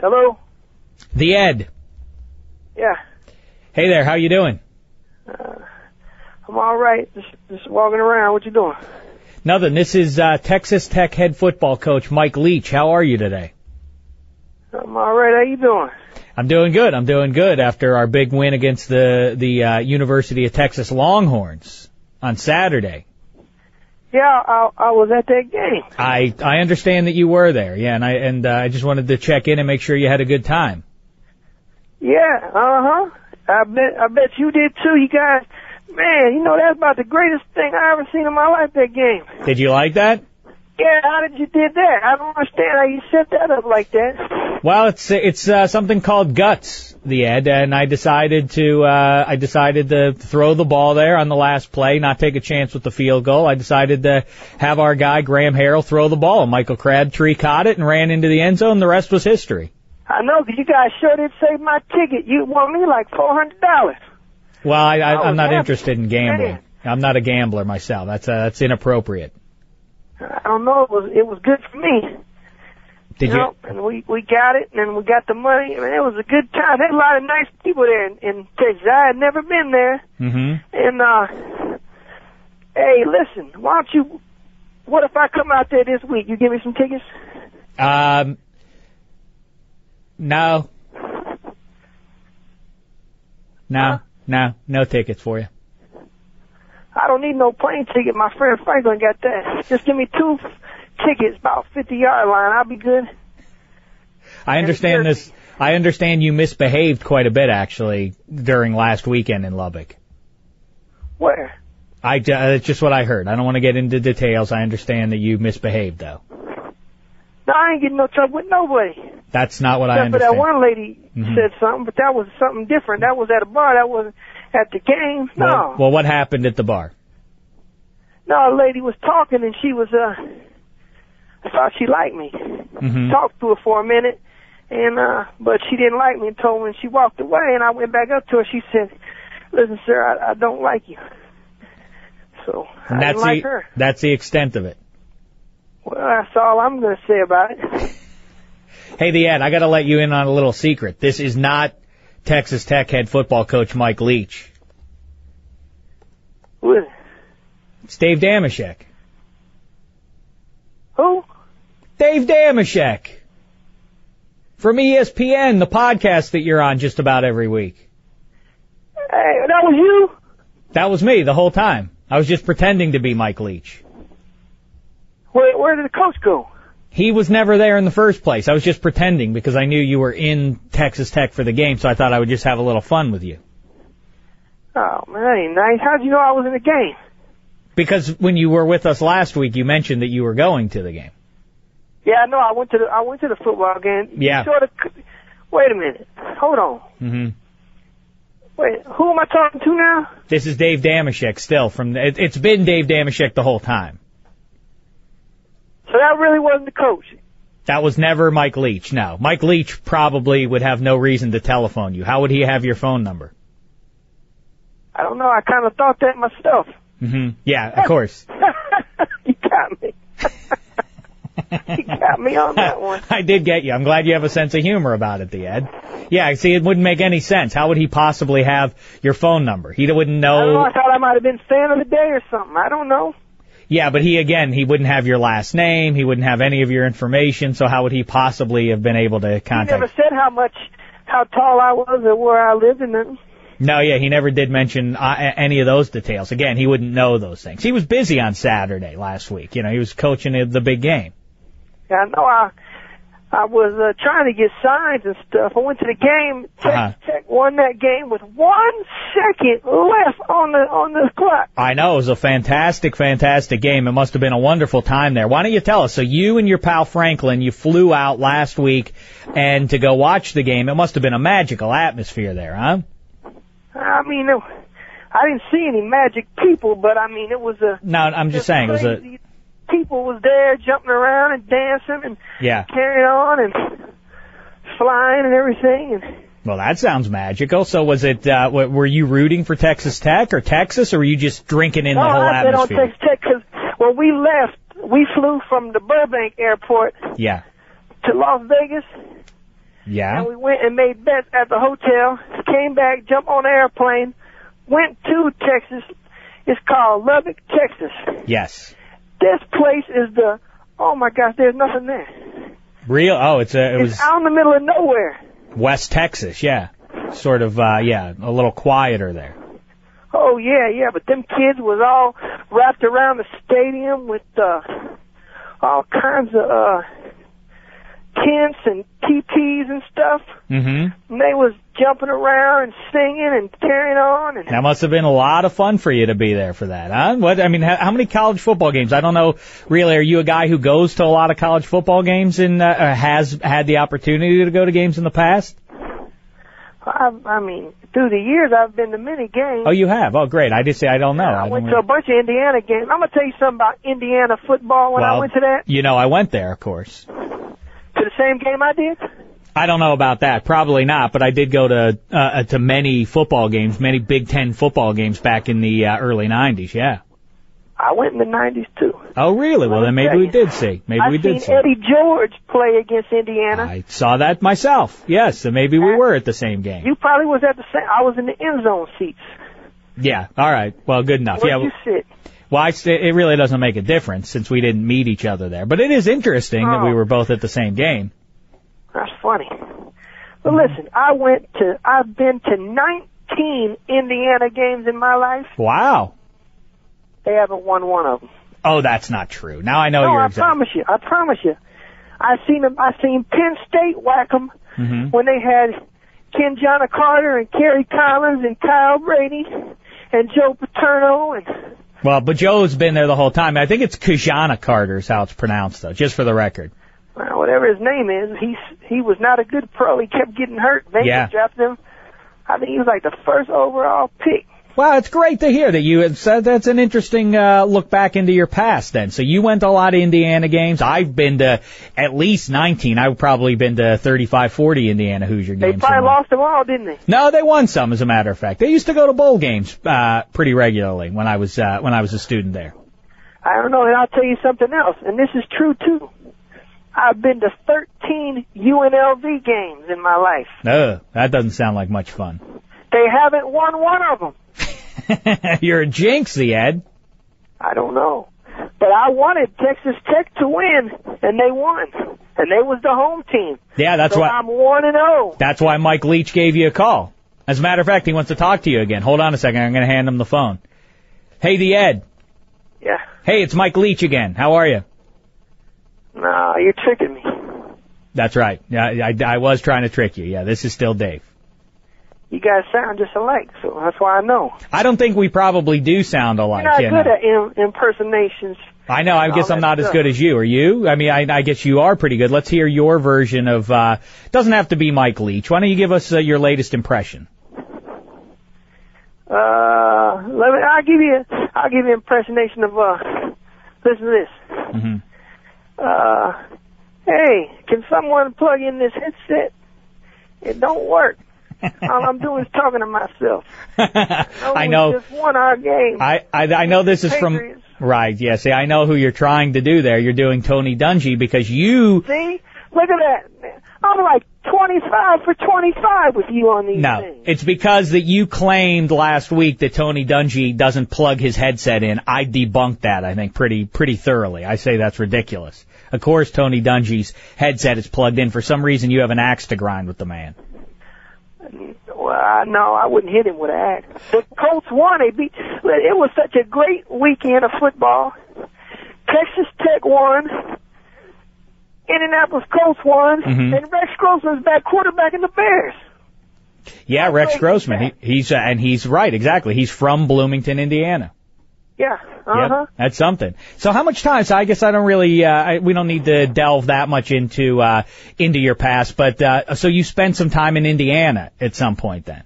Hello? The Ed. Yeah. Hey there, how you doing? I'm all right. Just walking around. What you doing? Nothing. This is Texas Tech head football coach Mike Leach. How are you today? I'm all right. How you doing? I'm doing good. I'm doing good after our big win against the University of Texas Longhorns on Saturday. Yeah, I was at that game. I understand that you were there. Yeah, and I just wanted to check in and make sure you had a good time. Yeah. Uh-huh. I bet you did too. You guys, man, you know, that's about the greatest thing I ever seen in my life, that game. Did you like that? Yeah, how did you did that? I don't understand how you set that up like that. Well, it's something called guts, the Ed, and I decided to throw the ball there on the last play, not take a chance with the field goal. I decided to have our guy Graham Harrell throw the ball. Michael Crabtree caught it and ran into the end zone. The rest was history. I know, 'cause you guys sure did save my ticket. You won me like $400. Well, I'm not interested in gambling. I'm not a gambler myself. That's inappropriate. I don't know. It was good for me. Did you? And we got it, and we got the money. I mean, it was a good time. There had a lot of nice people there in Texas. I had never been there. Mm-hmm. And hey, listen, why don't you? What if I come out there this week? You give me some tickets? No. No tickets for you. I don't need no plane ticket. My friend Franklin got that. Just give me 2 tickets, about 50-yard line. I'll be good. I understand this. I understand you misbehaved quite a bit, actually, during last weekend in Lubbock. Where? It's just what I heard. I don't want to get into details. I understand that you misbehaved, though. No, I ain't getting no trouble with nobody. That's not what I understand. But that one lady said something, but that was something different. That was at a bar. That wasn't at the game. No. Well, what happened at the bar? No, a lady was talking, and she was, I thought she liked me. Mm-hmm. Talked to her for a minute, and but she didn't like me and told me, and she walked away, and I went back up to her. She said, listen, sir, I don't like you. So, I didn't like her. That's the extent of it. Well, that's all I'm going to say about it. Hey, the Ed, I got to let you in on a little secret. This is not Texas Tech head football coach Mike Leach. Who is it? It's Dave Dameshek. Who? Dave Dameshek. From ESPN, the podcast that you're on just about every week. Hey, that was you? That was me the whole time. I was just pretending to be Mike Leach. Where did the coach go? He was never there in the first place. I was just pretending because I knew you were in Texas Tech for the game, so I thought I would just have a little fun with you. Oh, man, that ain't nice. How'd you know I was in the game? Because when you were with us last week, you mentioned that you were going to the game. Yeah, I know. I went to the football game. Yeah. Wait a minute. Hold on. Mm-hmm. Wait, who am I talking to now? This is Dave Dameshek still. It's been Dave Dameshek the whole time. So that really wasn't the coach? That was never Mike Leach, no. Mike Leach probably would have no reason to telephone you. How would he have your phone number? I don't know. I kind of thought that myself. Mm-hmm. Yeah, of course. You got me. You got me on that one. I did get you. I'm glad you have a sense of humor about it, the Ed. Yeah, see, it wouldn't make any sense. How would he possibly have your phone number? He wouldn't know. I don't know. I thought I might have been fan of the day or something. I don't know. Yeah, but he wouldn't have your last name. He wouldn't have any of your information. So how would he possibly have been able to contact? He never said how tall I was or where I lived and nothing. No, yeah, he never did mention any of those details. Again, he wouldn't know those things. He was busy on Saturday last week. You know, he was coaching the big game. Yeah, I know. I was trying to get signs and stuff. I went to the game. Tech won that game with 1 second left on the clock. I know. It was a fantastic game. It must have been a wonderful time there. Why don't you tell us? So you and your pal Franklin, you flew out last week and to go watch the game. It must have been a magical atmosphere there, huh? I mean, I didn't see any magic people, but I mean, it was a... No, I'm just saying. It was a... People was there jumping around and dancing and carrying on and flying and everything. And well, that sounds magical. So was it, were you rooting for Texas Tech or Texas, or were you just drinking in the whole atmosphere? No, I bet on Texas Tech because when we left, we flew from the Burbank airport to Las Vegas. Yeah. And we went and made bets at the hotel, came back, jumped on an airplane, went to Texas. It's called Lubbock, Texas. Yes. This place is oh my gosh, there's nothing there. Real? Oh, it was out in the middle of nowhere. West Texas, yeah. Sort of, a little quieter there. Oh, yeah, but them kids was all wrapped around the stadium with all kinds of tents and teepees and stuff. Mm-hmm. And they was jumping around and singing and carrying on. And that must have been a lot of fun for you to be there for that, huh? How many college football games? I don't know, really. Are you a guy who goes to a lot of college football games and has had the opportunity to go to games in the past? Through the years, I've been to many games. Oh, you have? Oh, great. I just say I don't know. I went to a bunch of Indiana games. I'm going to tell you something about Indiana football when I went to that. You know, I went there, of course. To the same game I did? I don't know about that. Probably not, but I did go to many football games, many Big Ten football games back in the early 90s, yeah. I went in the 90s, too. Oh, really? Well, then maybe we did see. I've seen Eddie George play against Indiana. I saw that myself, yes, so maybe we were at the same game. You probably was at the same. I was in the end zone seats. Yeah, all right. Well, good enough. Where'd you sit? Well, it really doesn't make a difference since we didn't meet each other there. But it is interesting that we were both at the same game. That's funny. But listen, I've been to 19 Indiana games in my life. Wow. They haven't won one of them. Oh, that's not true. Now I know you're exactly. I promise you. I seen Penn State whack them when they had Ken John Carter and Kerry Collins and Kyle Brady and Joe Paterno and. Well, but Joe's been there the whole time. I think it's Kajana Carter is how it's pronounced, though, just for the record. Well, whatever his name is, he was not a good pro. He kept getting hurt. They drafted him. I think he was like the first overall pick. Well, it's great to hear that you said. That's an interesting look back into your past then. So you went to a lot of Indiana games. I've been to at least 19. I've probably been to 35, 40 Indiana Hoosier games. They probably lost them all, didn't they? No, they won some, as a matter of fact. They used to go to bowl games pretty regularly when I was a student there. I don't know, and I'll tell you something else, and this is true too. I've been to 13 UNLV games in my life. That doesn't sound like much fun. They haven't won one of them. You're a jinx, Ed. I don't know. But I wanted Texas Tech to win, and they won. And they was the home team. Yeah, that's why I'm 1-0. That's why Mike Leach gave you a call. As a matter of fact, he wants to talk to you again. Hold on a second. I'm going to hand him the phone. Hey, Ed. Yeah. Hey, it's Mike Leach again. How are you? No, you're tricking me. That's right. Yeah, I was trying to trick you. Yeah, this is still Dave. You guys sound just alike, so that's why I know. I don't think we probably do sound alike. You're not good at impersonations. I know. I guess I'm not as good as you. Are you? I mean, I guess you are pretty good. Let's hear your version of. Doesn't have to be Mike Leach. Why don't you give us your latest impression? I'll give you an impersonation of. Listen to this. Mm-hmm. Hey, can someone plug in this headset? It don't work. All I'm doing is talking to myself. I know. Just won our game. I know this is Patriots. From right. Yeah. See, I know who you're trying to do there. You're doing Tony Dungy because you. See, look at that. I'm like 25 for 25 with you on these things. It's because that you claimed last week that Tony Dungy doesn't plug his headset in. I debunked that, I think, pretty thoroughly. I say that's ridiculous. Of course, Tony Dungy's headset is plugged in. For some reason, you have an axe to grind with the man. Well, no, I wouldn't hit him with an axe. The Colts won. It was such a great weekend of football. Texas Tech won. Indianapolis Colts won. Mm-hmm. And Rex Grossman's back quarterback in the Bears. Yeah, Rex Grossman. He's right, exactly. He's from Bloomington, Indiana. Yeah. Yep, that's something. So how much time? So I guess I don't really, we don't need to delve that much into your past, but, so you spent some time in Indiana at some point then?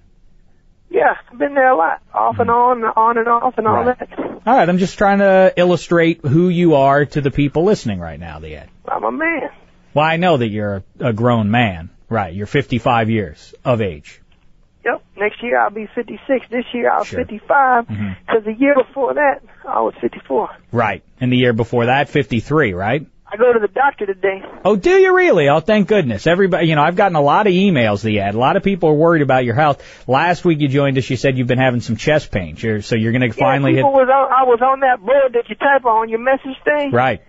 Yeah, I've been there a lot. Off and on and off and all that. All right, I'm just trying to illustrate who you are to the people listening right now, Ed. I'm a man. Well, I know that you're a grown man. Right, you're 55 years of age. Yep. Next year I'll be 56. This year I was 55. Because the year before that I was 54. Right. And the year before that, 53, right? I go to the doctor today. Oh, do you really? Oh, thank goodness. Everybody, I've gotten a lot of emails, the ad. A lot of people are worried about your health. Last week you joined us, you said you've been having some chest pain. So you're going to finally hit... I was on that board that you type on your message thing. Right.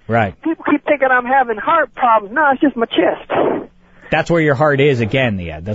People keep thinking I'm having heart problems. No, it's just my chest. That's where your heart is again, the ad.